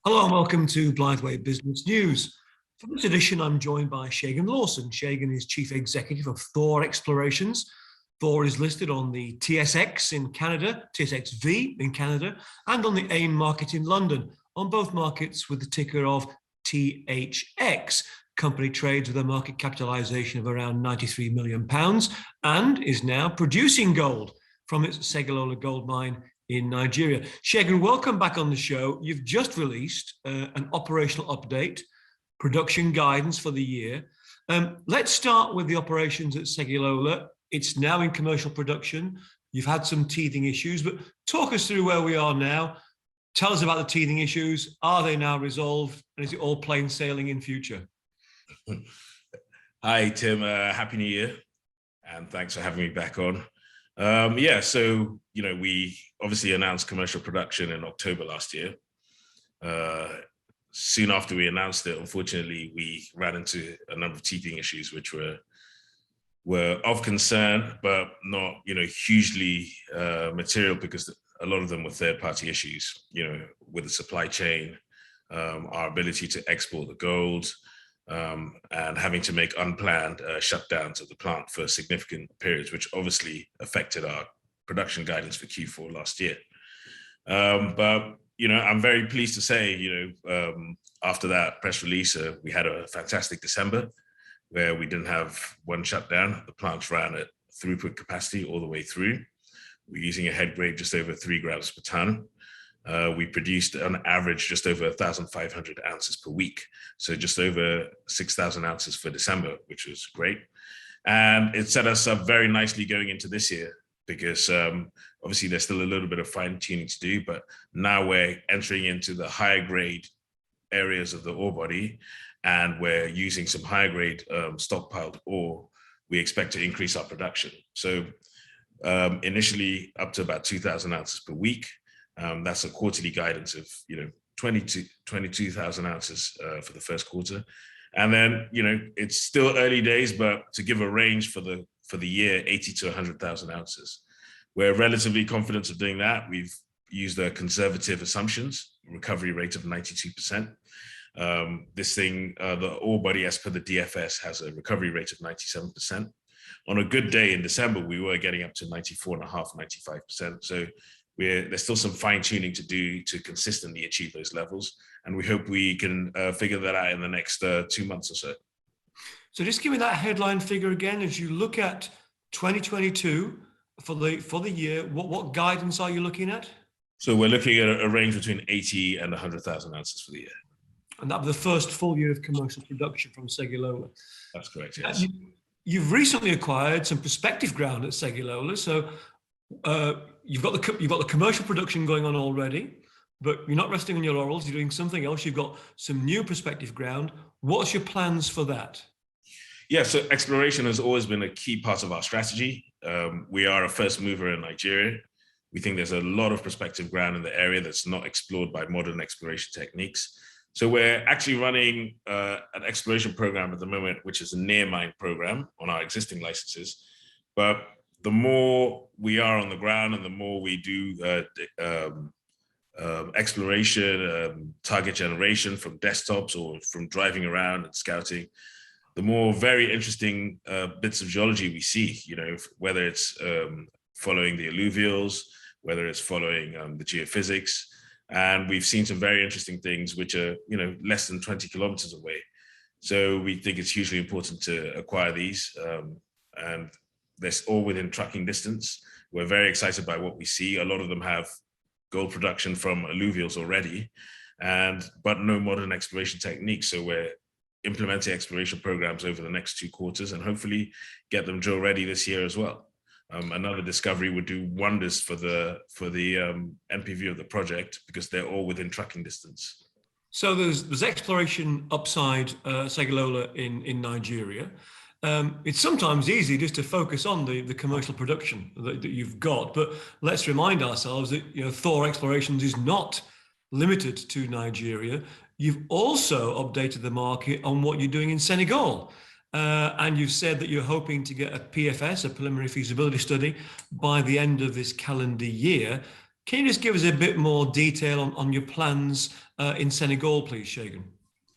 Hello and welcome to Blytheway Business News. For this edition, I'm joined by Segun Lawson. Segun is Chief Executive of Thor Explorations. Thor is listed on the TSX in Canada, TSXV in Canada, and on the AIM market in London, on both markets with the ticker of THX. Company trades with a market capitalization of around £93 million and is now producing gold from its Segilola gold mine in Nigeria. Segun, welcome back on the show. You've just released an operational update, production guidance for the year. Let's start with the operations at Segilola. It's now in commercial production. You've had some teething issues, but talk us through where we are now. Tell us about the teething issues. Are they now resolved? And is it all plain sailing in future? Hi, Tim. Happy New Year. And thanks for having me back on. We obviously announced commercial production in October last year. Soon after we announced it, unfortunately, we ran into a number of teething issues, which were of concern, but not, hugely material, because a lot of them were third-party issues, with the supply chain, our ability to export the gold, and having to make unplanned shutdowns of the plant for significant periods, which obviously affected our production guidance for Q4 last year. I'm very pleased to say, after that press release, we had a fantastic December where we didn't have one shutdown. The plants ran at throughput capacity all the way through. We're using a head grade just over 3 grams per ton. We produced on average just over 1,500 ounces per week. So just over 6,000 ounces for December, which was great. And it set us up very nicely going into this year, because obviously there's still a little bit of fine tuning to do, but now we're entering into the higher grade areas of the ore body, and we're using some higher grade stockpiled ore. We expect to increase our production. So initially up to about 2,000 ounces per week. That's a quarterly guidance of 22,000 ounces for the first quarter. And then, it's still early days, but to give a range for the year, 80 to 100,000 ounces. We're relatively confident of doing that. We've used conservative assumptions, recovery rate of 92%. The ore body, as per the DFS, has a recovery rate of 97%. On a good day in December, we were getting up to 94.5, 95%. So there's still some fine tuning to do to consistently achieve those levels. And we hope we can figure that out in the next 2 months or so. So just give me that headline figure again. As you look at 2022 for the year, what guidance are you looking at? So we're looking at a range between 80 and 100,000 ounces for the year. And that'll be the first full year of commercial production from Segilola. That's correct, yes. You've recently acquired some prospective ground at Segilola. So you've got the commercial production going on already, but you're not resting on your laurels. You're doing something else. You've got some new prospective ground. What's your plans for that? Yeah, so exploration has always been a key part of our strategy. We are a first mover in Nigeria. We think there's a lot of prospective ground in the area that's not explored by modern exploration techniques. So we're actually running an exploration program at the moment, which is a near mine program on our existing licenses. But the more we are on the ground and the more we do exploration, target generation from desktops or from driving around and scouting, the more very interesting bits of geology we see, whether it's following the alluvials, whether it's following the geophysics. And we've seen some very interesting things which are, less than 20 kilometers away. So we think it's hugely important to acquire these. And they're all within trucking distance. We're very excited by what we see. A lot of them have gold production from alluvials already, but no modern exploration techniques. So we're implementing exploration programs over the next 2 quarters and hopefully get them drill ready this year as well. Another discovery would do wonders for the NPV of the project, because they're all within trucking distance. So there's exploration upside Segilola in Nigeria. It's sometimes easy just to focus on the commercial production that you've got, but let's remind ourselves that Thor Explorations is not limited to Nigeria. You've also updated the market on what you're doing in Senegal. And you've said that you're hoping to get a PFS, a preliminary feasibility study, by the end of this calendar year. Can you just give us a bit more detail on your plans in Senegal, please, Segun?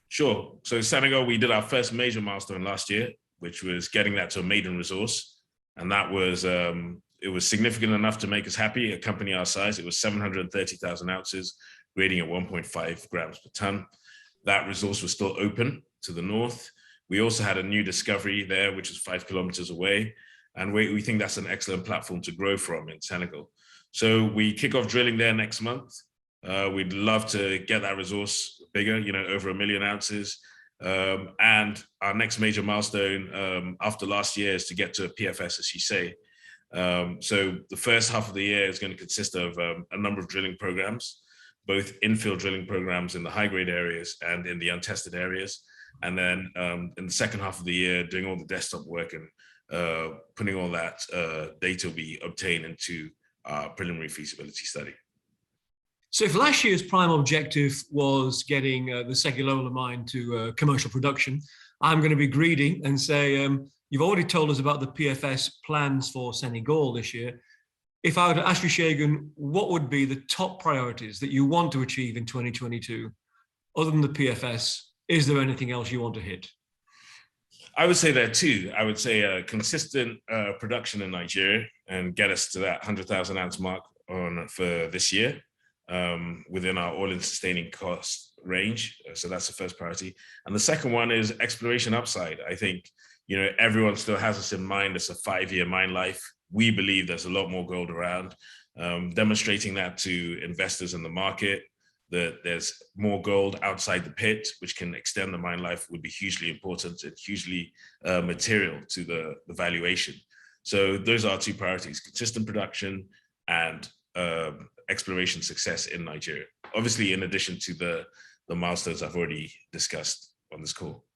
Sure. So Senegal, we did our first major milestone last year, which was getting that to a maiden resource. And that was, it was significant enough to make us happy. A company our size, it was 730,000 ounces, grading at 1.5 grams per ton. That resource was still open to the north. We also had a new discovery there, which is 5 kilometers away. And we think that's an excellent platform to grow from in Senegal. So we kick off drilling there next month. We'd love to get that resource bigger, over 1 million ounces. And our next major milestone after last year is to get to a PFS, as you say. So the first half of the year is going to consist of a number of drilling programs, both infill drilling programs in the high-grade areas and in the untested areas. And then in the second half of the year, doing all the desktop work and putting all that data we obtain into our preliminary feasibility study. So if last year's prime objective was getting the Segun mine to commercial production, I'm going to be greedy and say, you've already told us about the PFS plans for Senegal this year. If I were to ask you, Segun, what would be the top priorities that you want to achieve in 2022? Other than the PFS, is there anything else you want to hit? I would say there are two. I would say a consistent production in Nigeria and get us to that 100,000 ounce mark for this year within our all-in sustaining cost range. So that's the first priority. And the second one is exploration upside. I think, everyone still has us in mind. It's a 5-year mine life. We believe there's a lot more gold around. Demonstrating that to investors in the market, that there's more gold outside the pit, which can extend the mine life, would be hugely important and hugely material to the valuation. So those are our two priorities: consistent production and exploration success in Nigeria. Obviously, in addition to the milestones I've already discussed on this call.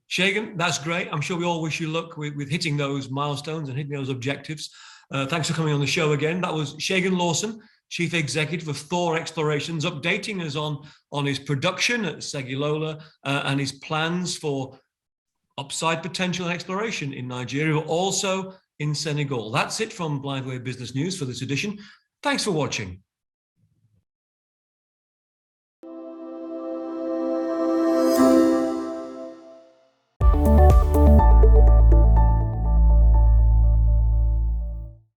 Segun, that's great. I'm sure we all wish you luck with hitting those milestones and hitting those objectives. Thanks for coming on the show again. That was Segun Lawson, Chief Executive of Thor Explorations, updating us on his production at Segilola and his plans for upside potential and exploration in Nigeria, but also in Senegal. That's it from Blindway Business News for this edition. Thanks for watching.